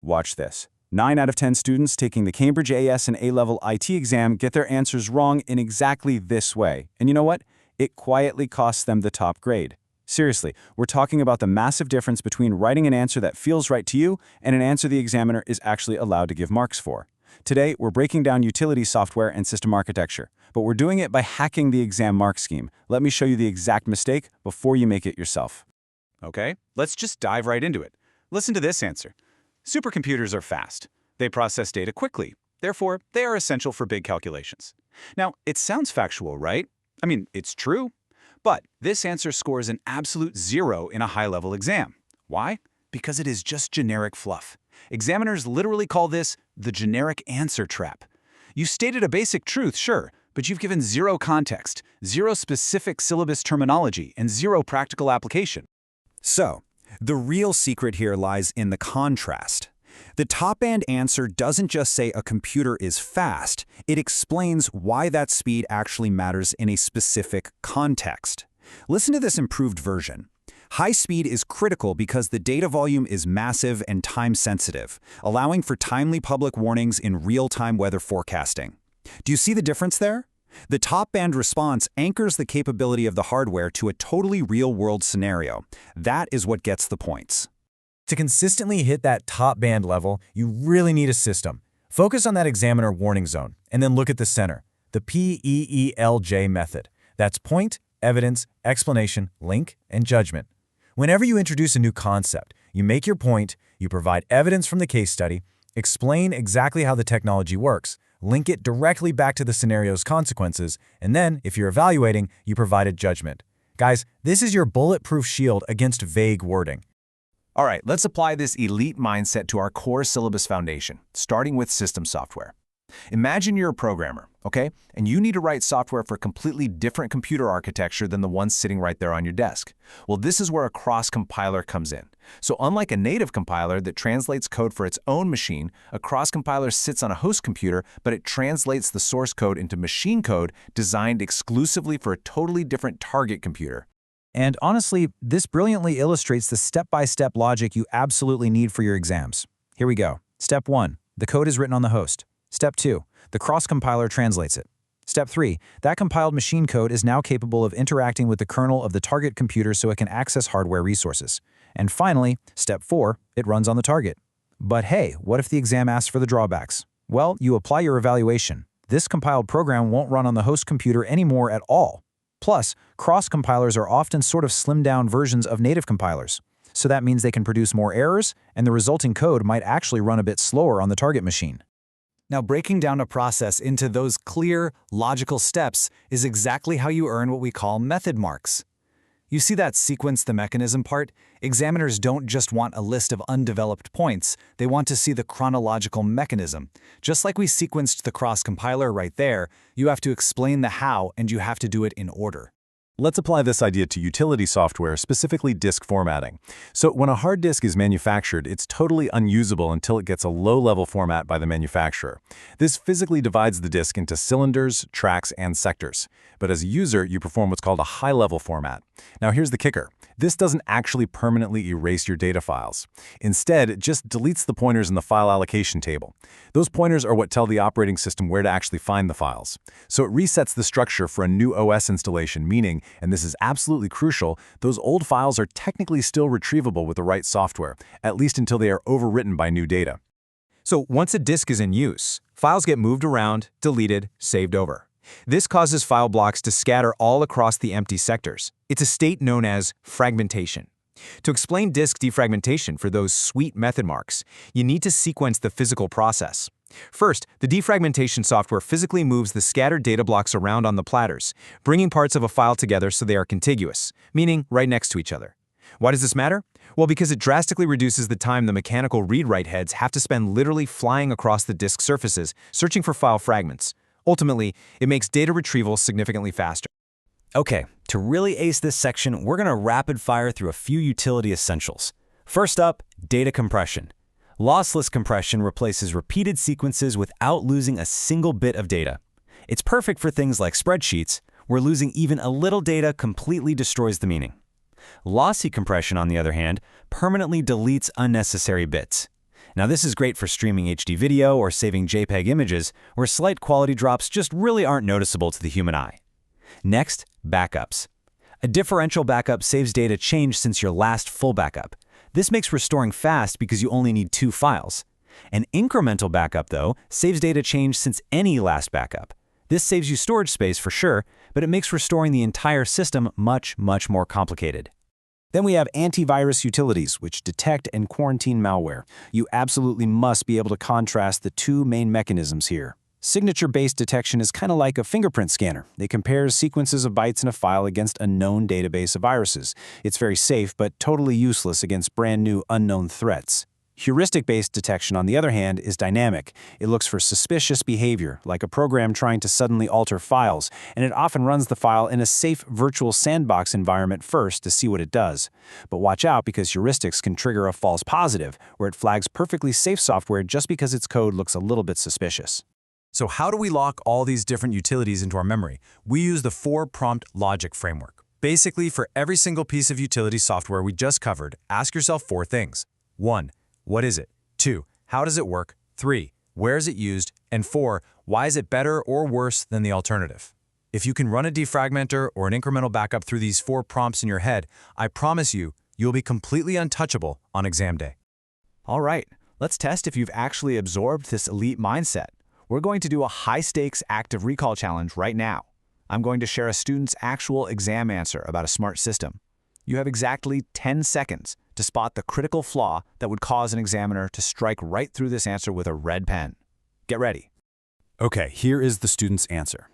Watch this. 9 out of 10 students taking the Cambridge AS and A-level IT exam get their answers wrong in exactly this way. And you know what? It quietly costs them the top grade. Seriously, we're talking about the massive difference between writing an answer that feels right to you and an answer the examiner is actually allowed to give marks for. Today, we're breaking down utility software and system architecture, but we're doing it by hacking the exam mark scheme. Let me show you the exact mistake before you make it yourself. Okay, let's just dive right into it. Listen to this answer. Supercomputers are fast. They process data quickly. Therefore, they are essential for big calculations. Now, it sounds factual, right? I mean, it's true. But this answer scores an absolute 0 in a high-level exam. Why? Because it is just generic fluff. Examiners literally call this the generic answer trap. You stated a basic truth, sure, but you've given 0 context, 0 specific syllabus terminology, and 0 practical application. So, the real secret here lies in the contrast. The top-band answer doesn't just say a computer is fast, it explains why that speed actually matters in a specific context. Listen to this improved version. High speed is critical because the data volume is massive and time-sensitive, allowing for timely public warnings in real-time weather forecasting. Do you see the difference there? The top-band response anchors the capability of the hardware to a totally real-world scenario. That is what gets the points. To consistently hit that top band level, you really need a system. Focus on that examiner warning zone, and then look at the center, the PEELJ method. That's point, evidence, explanation, link, and judgment. Whenever you introduce a new concept, you make your point, you provide evidence from the case study, explain exactly how the technology works, link it directly back to the scenario's consequences, and then, if you're evaluating, you provide a judgment. Guys, this is your bulletproof shield against vague wording. All right, let's apply this elite mindset to our core syllabus foundation, starting with system software. Imagine you're a programmer, okay? And you need to write software for a completely different computer architecture than the one sitting right there on your desk. Well, this is where a cross-compiler comes in. So unlike a native compiler that translates code for its own machine, a cross-compiler sits on a host computer, but it translates the source code into machine code designed exclusively for a totally different target computer. And honestly, this brilliantly illustrates the step-by-step logic you absolutely need for your exams. Here we go. Step 1. The code is written on the host. Step 2. The cross-compiler translates it. Step 3. That compiled machine code is now capable of interacting with the kernel of the target computer so it can access hardware resources. And finally, Step 4. It runs on the target. But hey, what if the exam asks for the drawbacks? Well, you apply your evaluation. This compiled program won't run on the host computer anymore at all. Plus, cross-compilers are often sort of slimmed-down versions of native compilers. So that means they can produce more errors, and the resulting code might actually run a bit slower on the target machine. Now, breaking down a process into those clear, logical steps is exactly how you earn what we call method marks. You see that sequence the mechanism part? Examiners don't just want a list of undeveloped points, they want to see the chronological mechanism. Just like we sequenced the cross-compiler right there, you have to explain the how and you have to do it in order. Let's apply this idea to utility software, specifically disk formatting. So when a hard disk is manufactured, it's totally unusable until it gets a low-level format by the manufacturer. This physically divides the disk into cylinders, tracks, and sectors. But as a user, you perform what's called a high-level format. Now here's the kicker. This doesn't actually permanently erase your data files. Instead, it just deletes the pointers in the file allocation table. Those pointers are what tell the operating system where to actually find the files. So it resets the structure for a new OS installation, meaning, and this is absolutely crucial, those old files are technically still retrievable with the right software, at least until they are overwritten by new data. So once a disk is in use, files get moved around, deleted, saved over. This causes file blocks to scatter all across the empty sectors. It's a state known as fragmentation. To explain disk defragmentation for those sweet method marks, you need to sequence the physical process. First, the defragmentation software physically moves the scattered data blocks around on the platters, bringing parts of a file together so they are contiguous, meaning right next to each other. Why does this matter? Well, because it drastically reduces the time the mechanical read-write heads have to spend literally flying across the disk surfaces, searching for file fragments. Ultimately, it makes data retrieval significantly faster. Okay, to really ace this section, we're going to rapid fire through a few utility essentials. First up, data compression. Lossless compression replaces repeated sequences without losing a single bit of data. It's perfect for things like spreadsheets, where losing even a little data completely destroys the meaning. Lossy compression, on the other hand, permanently deletes unnecessary bits. Now this is great for streaming HD video or saving JPEG images, where slight quality drops just really aren't noticeable to the human eye. Next, backups. A differential backup saves data changed since your last full backup. This makes restoring fast because you only need 2 files. An incremental backup, though, saves data changed since any last backup. This saves you storage space for sure, but it makes restoring the entire system much more complicated. Then we have antivirus utilities, which detect and quarantine malware. You absolutely must be able to contrast the 2 main mechanisms here. Signature-based detection is kind of like a fingerprint scanner. It compares sequences of bytes in a file against a known database of viruses. It's very safe, but totally useless against brand new unknown threats. Heuristic-based detection, on the other hand, is dynamic. It looks for suspicious behavior, like a program trying to suddenly alter files, and it often runs the file in a safe virtual sandbox environment first to see what it does. But watch out, because heuristics can trigger a false positive, where it flags perfectly safe software just because its code looks a little bit suspicious. So how do we lock all these different utilities into our memory? We use the 4-prompt logic framework. Basically, for every single piece of utility software we just covered, ask yourself 4 things. 1. What is it? 2. How does it work? 3. Where is it used? And 4. Why is it better or worse than the alternative? If you can run a defragmenter or an incremental backup through these 4 prompts in your head, I promise you, you'll be completely untouchable on exam day. All right, let's test if you've actually absorbed this elite mindset. We're going to do a high-stakes active recall challenge right now. I'm going to share a student's actual exam answer about a smart system. You have exactly 10 seconds to spot the critical flaw that would cause an examiner to strike right through this answer with a red pen. Get ready. Okay, here is the student's answer.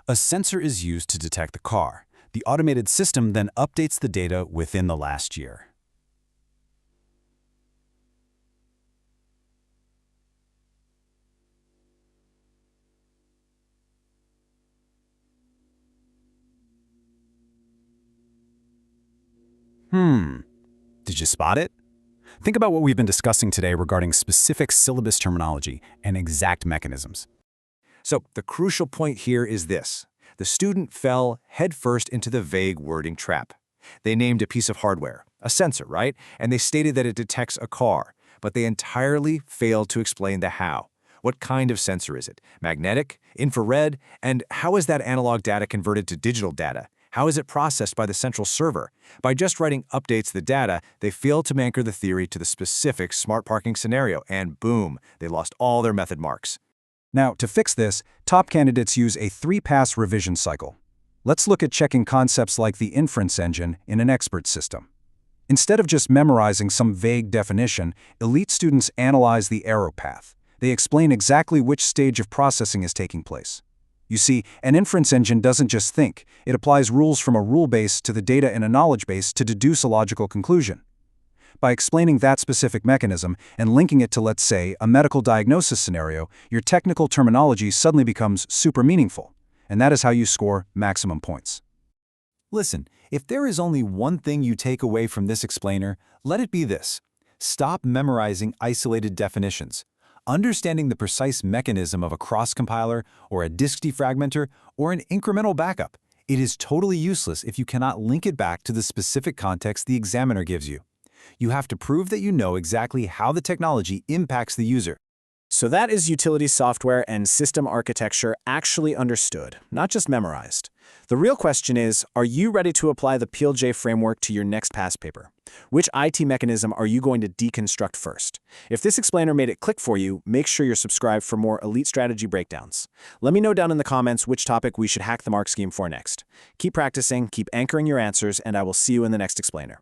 A sensor is used to detect the car. The automated system then updates the data within the last year. Did you spot it? Think about what we've been discussing today regarding specific syllabus terminology and exact mechanisms. So the crucial point here is this. The student fell headfirst into the vague wording trap. They named a piece of hardware, a sensor, right? And they stated that it detects a car, but they entirely failed to explain the how. What kind of sensor is it? Magnetic? Infrared? And how is that analog data converted to digital data? How is it processed by the central server? By just writing updates to the data, they failed to anchor the theory to the specific smart parking scenario, and boom, they lost all their method marks. Now, to fix this, top candidates use a 3-pass revision cycle. Let's look at checking concepts like the inference engine in an expert system. Instead of just memorizing some vague definition, elite students analyze the arrow path. They explain exactly which stage of processing is taking place. You see, an inference engine doesn't just think. It applies rules from a rule base to the data in a knowledge base to deduce a logical conclusion. By explaining that specific mechanism and linking it to, let's say, a medical diagnosis scenario, your technical terminology suddenly becomes super meaningful. And that is how you score maximum points. Listen, if there is only one thing you take away from this explainer, let it be this. Stop memorizing isolated definitions. Understanding the precise mechanism of a cross-compiler or a disk defragmenter or an incremental backup, it is totally useless if you cannot link it back to the specific context the examiner gives you. You have to prove that you know exactly how the technology impacts the user. So that is utility software and system architecture actually understood, not just memorized. The real question is, are you ready to apply the PLJ framework to your next past paper? Which IT mechanism are you going to deconstruct first? If this explainer made it click for you, make sure you're subscribed for more elite strategy breakdowns. Let me know down in the comments which topic we should hack the mark scheme for next. Keep practicing, keep anchoring your answers, and I will see you in the next explainer.